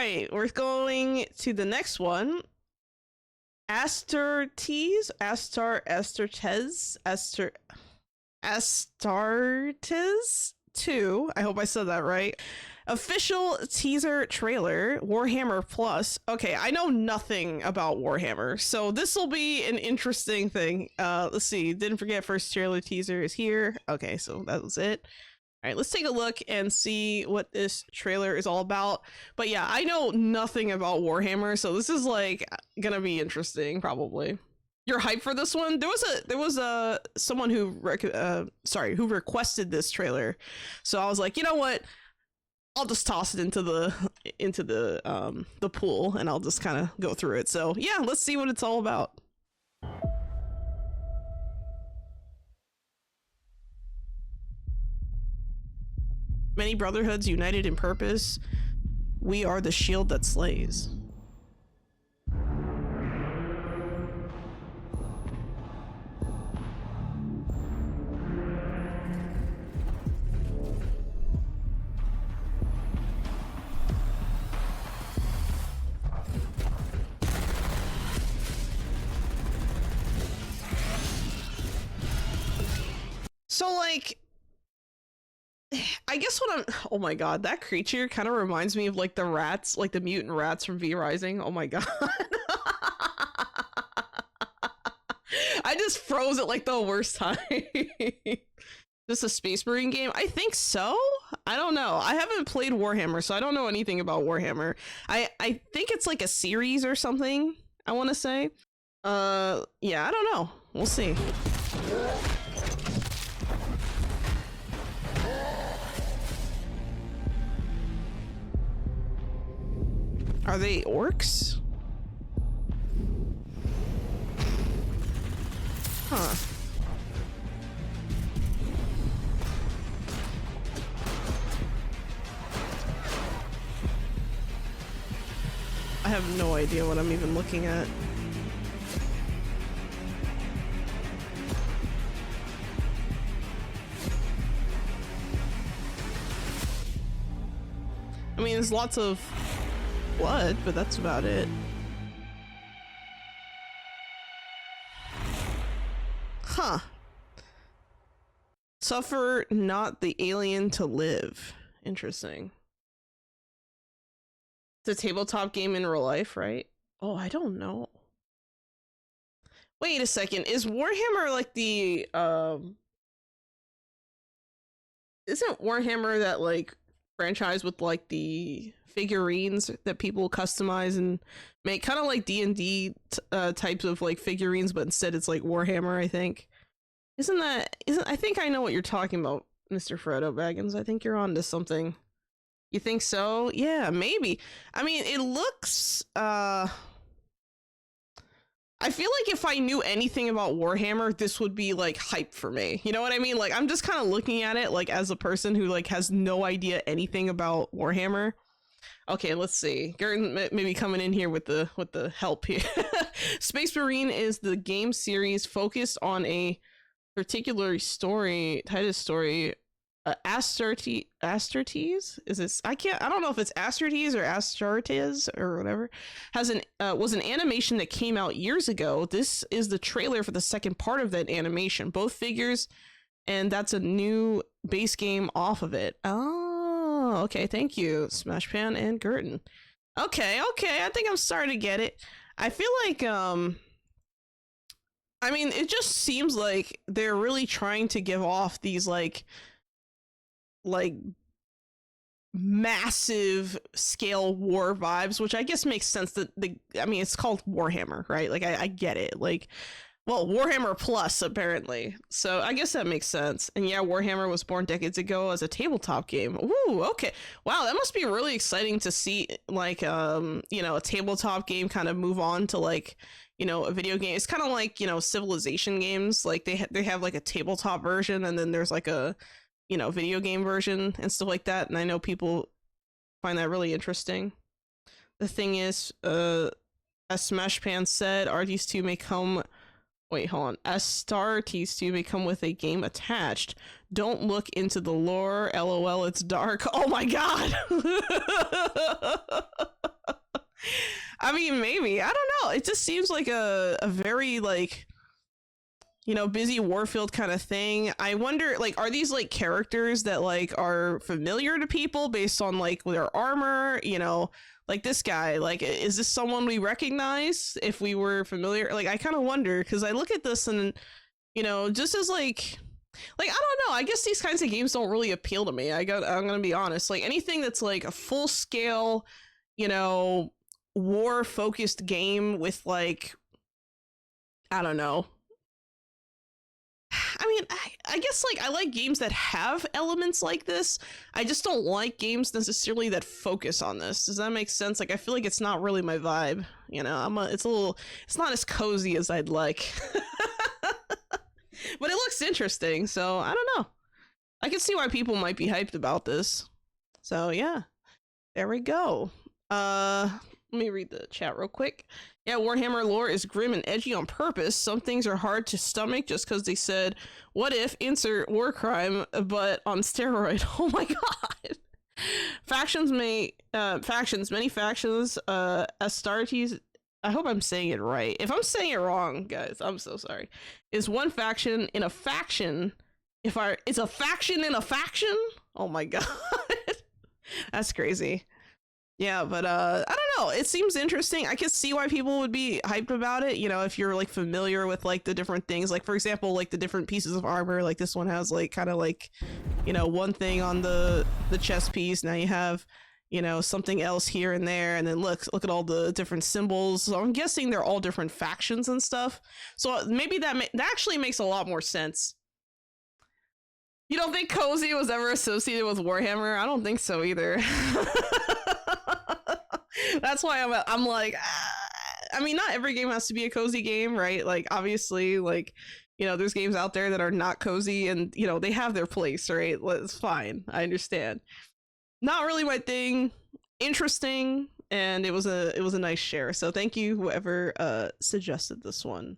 right, we're going to the next one. Astartes 2. I hope I said that right. Official teaser trailer, Warhammer Plus. Okay, I know nothing about Warhammer, so this will be an interesting thing. Let's see. Didn't forget, first trailer teaser is here. Okay, so that was it. All right, let's take a look and see what this trailer is all about. But yeah, I know nothing about Warhammer, so this is like gonna be interesting, probably. You're hyped for this one? There was someone who requested this trailer, so I was like, you know what? I'll just toss it into the pool, and I'll just kind of go through it. So yeah, let's see what it's all about. Many brotherhoods united in purpose. We are the shield that slays. So like, I guess what I'm, oh my god, that creature kind of reminds me of like the rats, like the mutant rats from V Rising. Oh my god. I just froze at like the worst time. This a Space Marine game? I think so. I don't know. I haven't played Warhammer, so I don't know anything about Warhammer. I think it's like a series or something, I want to say. Yeah, I don't know. We'll see. Are they orcs? Huh. I have no idea what I'm even looking at. I mean, there's lots of blood, but that's about it. Huh. Suffer not the alien to live. Interesting. It's a tabletop game in real life, right? Oh, I don't know. Wait a second. Is Warhammer like the isn't Warhammer that like franchise with like the figurines that people customize and make, kind of like D&D types of like figurines, but instead it's like Warhammer, I think. I think I know what you're talking about, Mr. Frodo Baggins. I think you're onto something. You think so? Yeah, maybe. I mean, it looks I feel like if I knew anything about Warhammer, this would be like hype for me. You know what I mean? Like, I'm just kind of looking at it like as a person who like has no idea anything about Warhammer. Okay, let's see. Gordon maybe coming in here with the help here. Space Marine is the game series focused on a particular story, Titus story. Astartes? Is this? I don't know if it's Astartes or Astartes or whatever. Was an animation that came out years ago. This is the trailer for the second part of that animation. Both figures, and that's a new base game off of it. Oh, okay. Thank you, Smashpan and Gurton. Okay, I think I'm starting to get it. I feel like I mean, it just seems like they're really trying to give off these like massive scale war vibes, which I guess makes sense that I mean, it's called Warhammer, right? Like I get it. Like, well, Warhammer Plus apparently. So I guess that makes sense. And yeah, Warhammer was born decades ago as a tabletop game. Ooh, okay. Wow, that must be really exciting to see like you know, a tabletop game kind of move on to like, you know, a video game. It's kind of like, you know, Civilization games. Like they have like a tabletop version, and then there's like a, you know, video game version and stuff like that. And I know people find that really interesting. The thing is, as Smashpan said, Astartes 2 may come. Wait, hold on. Astartes 2 may come with a game attached. Don't look into the lore. LOL, it's dark. Oh my god. I mean, maybe. I don't know. It just seems like a very like, you know, busy Warfield kind of thing. I wonder, like, are these like characters that like are familiar to people based on like their armor? You know, like this guy. Like, is this someone we recognize if we were familiar? Like, I kind of wonder because I look at this and, you know, just as like I don't know. I guess these kinds of games don't really appeal to me. I'm gonna be honest. Like anything that's like a full scale, you know, war focused game with like, I don't know. I mean, I guess like I like games that have elements like this. I just don't like games necessarily that focus on this. Does that make sense? Like I feel like it's not really my vibe. You know, it's not as cozy as I'd like. But it looks interesting, so I don't know. I can see why people might be hyped about this. So yeah, there we go. Let me read the chat real quick. Yeah, Warhammer lore is grim and edgy on purpose. Some things are hard to stomach just because they said, what if insert war crime, but on steroid. Oh my god. Many factions, Astartes, I hope I'm saying it right. If I'm saying it wrong, guys, I'm so sorry. Is one faction in a faction. It's a faction in a faction? Oh my god. That's crazy. Yeah, but I don't know. It seems interesting. I can see why people would be hyped about it. You know, if you're like familiar with like the different things, like for example, like the different pieces of armor. Like this one has like kind of like, you know, one thing on the chest piece. Now you have, you know, something else here and there, and then look at all the different symbols. So I'm guessing they're all different factions and stuff. So maybe that actually makes a lot more sense. You don't think cozy was ever associated with Warhammer? I don't think so either. That's why I'm like, I mean, not every game has to be a cozy game, right? Like, obviously, like, you know, there's games out there that are not cozy and, you know, they have their place, right? It's fine. I understand. Not really my thing. Interesting. And it was a nice share. So thank you, whoever suggested this one.